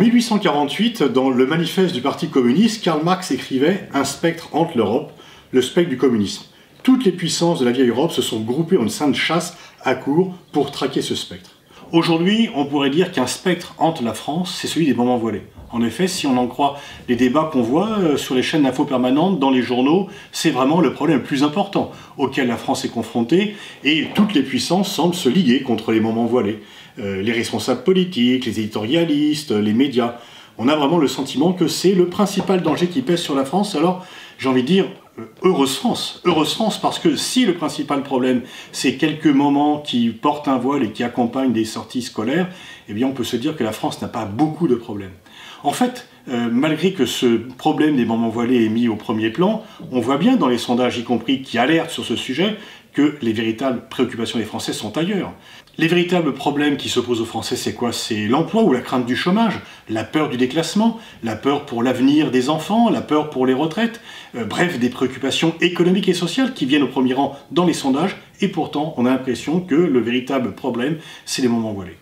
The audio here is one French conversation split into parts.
1848, dans le manifeste du Parti communiste, Karl Marx écrivait « Un spectre hante l'Europe, le spectre du communisme ». Toutes les puissances de la vieille Europe se sont groupées en une sainte chasse à court pour traquer ce spectre. Aujourd'hui, on pourrait dire qu'un spectre hante la France, c'est celui des moments voilés. En effet, si on en croit les débats qu'on voit sur les chaînes d'infos permanentes, dans les journaux, c'est vraiment le problème le plus important auquel la France est confrontée, et toutes les puissances semblent se liguer contre les moments voilés. Les responsables politiques, les éditorialistes, les médias. On a vraiment le sentiment que c'est le principal danger qui pèse sur la France. Alors, j'ai envie de dire, heureuse France parce que si le principal problème, c'est quelques moments qui portent un voile et qui accompagnent des sorties scolaires, eh bien on peut se dire que la France n'a pas beaucoup de problèmes. En fait, malgré que ce problème des moments voilés est mis au premier plan, on voit bien dans les sondages, y compris qui alertent sur ce sujet, que les véritables préoccupations des Français sont ailleurs. Les véritables problèmes qui se posent aux Français, c'est quoi? C'est l'emploi ou la crainte du chômage, la peur du déclassement, la peur pour l'avenir des enfants, la peur pour les retraites, bref, des préoccupations économiques et sociales qui viennent au premier rang dans les sondages, et pourtant on a l'impression que le véritable problème, c'est les moments voilés.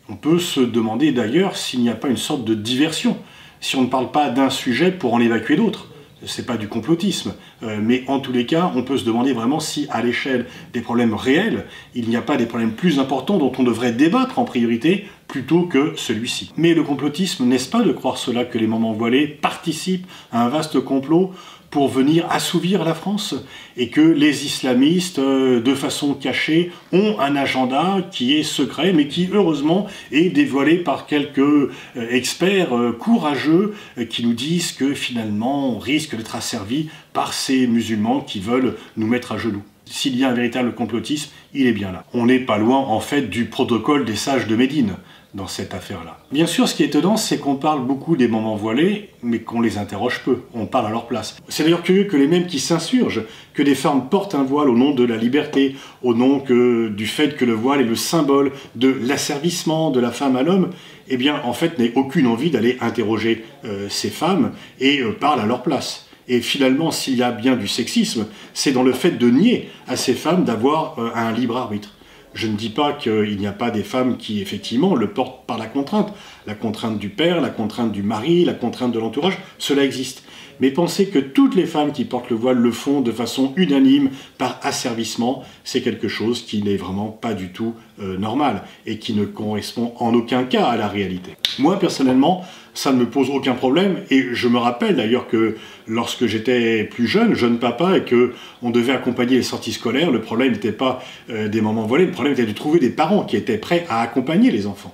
On peut se demander d'ailleurs s'il n'y a pas une sorte de diversion, si on ne parle pas d'un sujet pour en évacuer d'autres. C'est pas du complotisme, mais en tous les cas, on peut se demander vraiment si, à l'échelle des problèmes réels, il n'y a pas des problèmes plus importants dont on devrait débattre en priorité plutôt que celui-ci. Mais le complotisme, n'est-ce pas de croire cela que les moments voilés participent à un vaste complot pour venir assouvir la France, et que les islamistes, de façon cachée, ont un agenda qui est secret, mais qui, heureusement, est dévoilé par quelques experts courageux qui nous disent que, finalement, on risque d'être asservi par ces musulmans qui veulent nous mettre à genoux. S'il y a un véritable complotisme, il est bien là. On n'est pas loin, en fait, du protocole des sages de Médine dans cette affaire-là. Bien sûr, ce qui est étonnant, c'est qu'on parle beaucoup des moments voilés, mais qu'on les interroge peu. On parle à leur place. C'est d'ailleurs curieux que les mêmes qui s'insurgent, que des femmes portent un voile au nom de la liberté, au nom du fait que le voile est le symbole de l'asservissement de la femme à l'homme, eh bien, en fait, n'aient aucune envie d'aller interroger ces femmes et parlent à leur place. Et finalement, s'il y a bien du sexisme, c'est dans le fait de nier à ces femmes d'avoir un libre arbitre. Je ne dis pas qu'il n'y a pas des femmes qui, effectivement, le portent par la contrainte du père, la contrainte du mari, la contrainte de l'entourage, cela existe. Mais penser que toutes les femmes qui portent le voile le font de façon unanime, par asservissement, c'est quelque chose qui n'est vraiment pas du tout normal et qui ne correspond en aucun cas à la réalité. Moi, personnellement, ça ne me pose aucun problème, et je me rappelle d'ailleurs que lorsque j'étais plus jeune papa, et qu'on devait accompagner les sorties scolaires, le problème n'était pas des moments voilés, le problème était de trouver des parents qui étaient prêts à accompagner les enfants.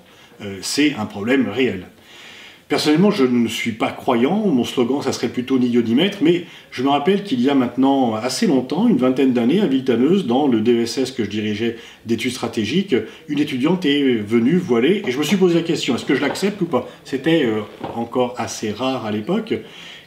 C'est un problème réel. Personnellement, je ne suis pas croyant, mon slogan, ça serait plutôt ni Dieu ni maître, mais je me rappelle qu'il y a maintenant assez longtemps, une vingtaine d'années, à Villetaneuse, dans le DESS que je dirigeais d'études stratégiques, une étudiante est venue voilée, et je me suis posé la question, est-ce que je l'accepte ou pas? C'était encore assez rare à l'époque,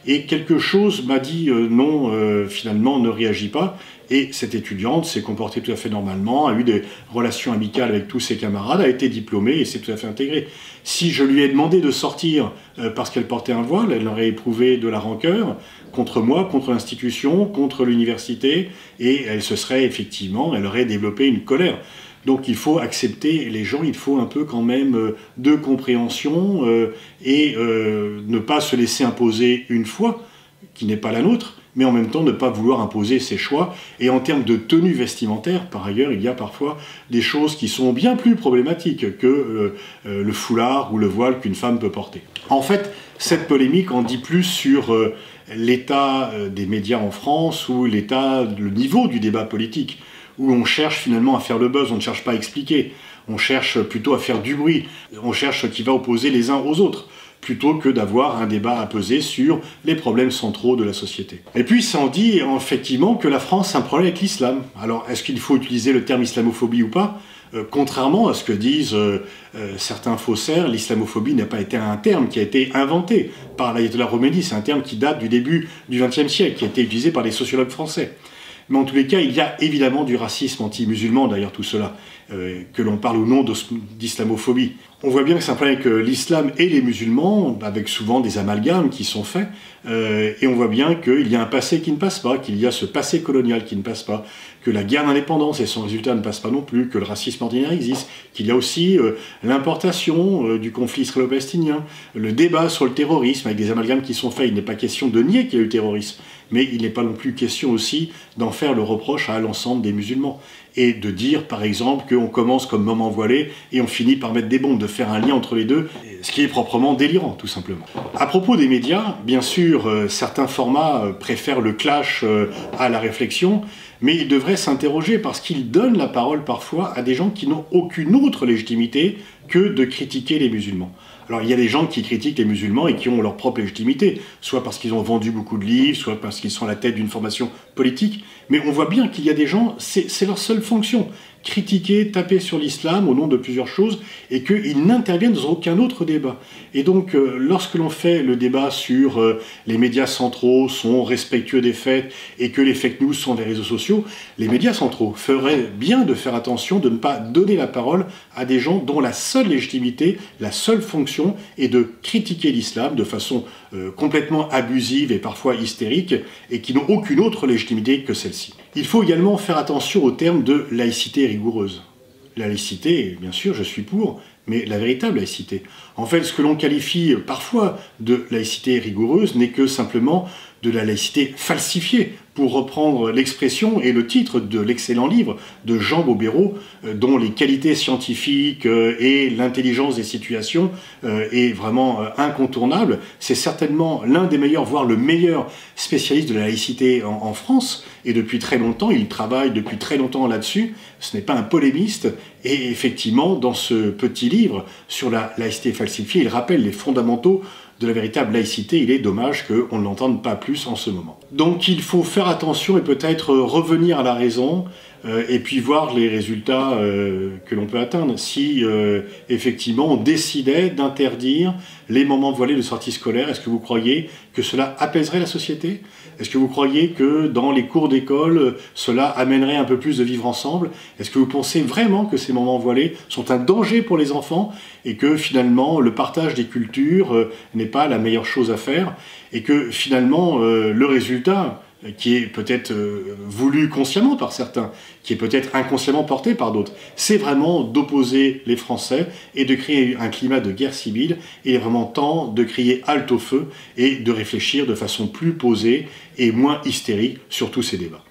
et quelque chose m'a dit non, finalement, ne réagis pas. Et cette étudiante s'est comportée tout à fait normalement, a eu des relations amicales avec tous ses camarades, a été diplômée et s'est tout à fait intégrée. Si je lui ai demandé de sortir parce qu'elle portait un voile, elle aurait éprouvé de la rancœur contre moi, contre l'institution, contre l'université, et elle se serait effectivement, elle aurait développé une colère. Donc il faut accepter les gens, il faut un peu quand même de compréhension et ne pas se laisser imposer une foi qui n'est pas la nôtre, mais en même temps ne pas vouloir imposer ses choix. Et en termes de tenue vestimentaire, par ailleurs, il y a parfois des choses qui sont bien plus problématiques que le foulard ou le voile qu'une femme peut porter. En fait, cette polémique en dit plus sur l'état des médias en France ou le niveau du débat politique, où on cherche finalement à faire le buzz, on ne cherche pas à expliquer, on cherche plutôt à faire du bruit, on cherche ce qui va opposer les uns aux autres, plutôt que d'avoir un débat à peser sur les problèmes centraux de la société. Et puis ça en dit effectivement que la France a un problème avec l'islam. Alors est-ce qu'il faut utiliser le terme islamophobie ou pas? Contrairement à ce que disent certains faussaires, l'islamophobie n'a pas été un terme qui a été inventé par l'ayatollah Khomeini, c'est un terme qui date du début du XXe siècle, qui a été utilisé par des sociologues français. Mais en tous les cas, il y a évidemment du racisme anti-musulman derrière tout cela. que l'on parle ou non d'islamophobie. On voit bien que c'est un problème avec l'islam et les musulmans, avec souvent des amalgames qui sont faits, et on voit bien qu'il y a un passé qui ne passe pas, qu'il y a ce passé colonial qui ne passe pas, que la guerre d'indépendance et son résultat ne passent pas non plus, que le racisme ordinaire existe, qu'il y a aussi l'importation du conflit israélo-palestinien, le débat sur le terrorisme avec des amalgames qui sont faits. Il n'est pas question de nier qu'il y a eu le terrorisme, mais il n'est pas non plus question aussi d'en faire le reproche à l'ensemble des musulmans. Et de dire, par exemple, qu'on commence comme maman voilée et on finit par mettre des bombes, de faire un lien entre les deux, ce qui est proprement délirant, tout simplement. À propos des médias, bien sûr, certains formats préfèrent le clash à la réflexion, mais ils devraient s'interroger parce qu'ils donnent la parole parfois à des gens qui n'ont aucune autre légitimité que de critiquer les musulmans. Alors il y a des gens qui critiquent les musulmans et qui ont leur propre légitimité, soit parce qu'ils ont vendu beaucoup de livres, soit parce qu'ils sont à la tête d'une formation politique, mais on voit bien qu'il y a des gens, c'est leur seule fonction, critiquer, taper sur l'islam au nom de plusieurs choses, et qu'ils n'interviennent dans aucun autre débat. Et donc lorsque l'on fait le débat sur les médias centraux sont respectueux des faits et que les fake news sont des réseaux sociaux, les médias centraux feraient bien de faire attention de ne pas donner la parole à des gens dont la seule légitimité, la seule fonction est de critiquer l'islam de façon complètement abusive et parfois hystérique, et qui n'ont aucune autre légitimité que celle-ci. Il faut également faire attention au terme de laïcité rigoureuse. La laïcité, bien sûr, je suis pour, mais la véritable laïcité. En fait, ce que l'on qualifie parfois de laïcité rigoureuse n'est que simplement de la laïcité falsifiée, pour reprendre l'expression et le titre de l'excellent livre de Jean Bobéro, dont les qualités scientifiques et l'intelligence des situations est vraiment incontournable. C'est certainement l'un des meilleurs, voire le meilleur spécialiste de la laïcité en France, et depuis très longtemps, il travaille depuis très longtemps là-dessus. Ce n'est pas un polémiste, et effectivement, dans ce petit livre sur la laïcité falsifiée, il rappelle les fondamentaux de la véritable laïcité. Il est dommage qu'on ne l'entende pas plus en ce moment. Donc il faut faire attention et peut-être revenir à la raison et puis voir les résultats que l'on peut atteindre. Si effectivement on décidait d'interdire les moments voilés de sortie scolaire, est-ce que vous croyez que cela apaiserait la société? Est-ce que vous croyez que dans les cours d'école, cela amènerait un peu plus de vivre ensemble? Est-ce que vous pensez vraiment que ces moments voilés sont un danger pour les enfants et que finalement le partage des cultures n'est pas la meilleure chose à faire et que finalement le résultat, qui est peut-être voulu consciemment par certains, qui est peut-être inconsciemment porté par d'autres, c'est vraiment d'opposer les Français et de créer un climat de guerre civile. Il est vraiment temps de crier halte au feu et de réfléchir de façon plus posée et moins hystérique sur tous ces débats.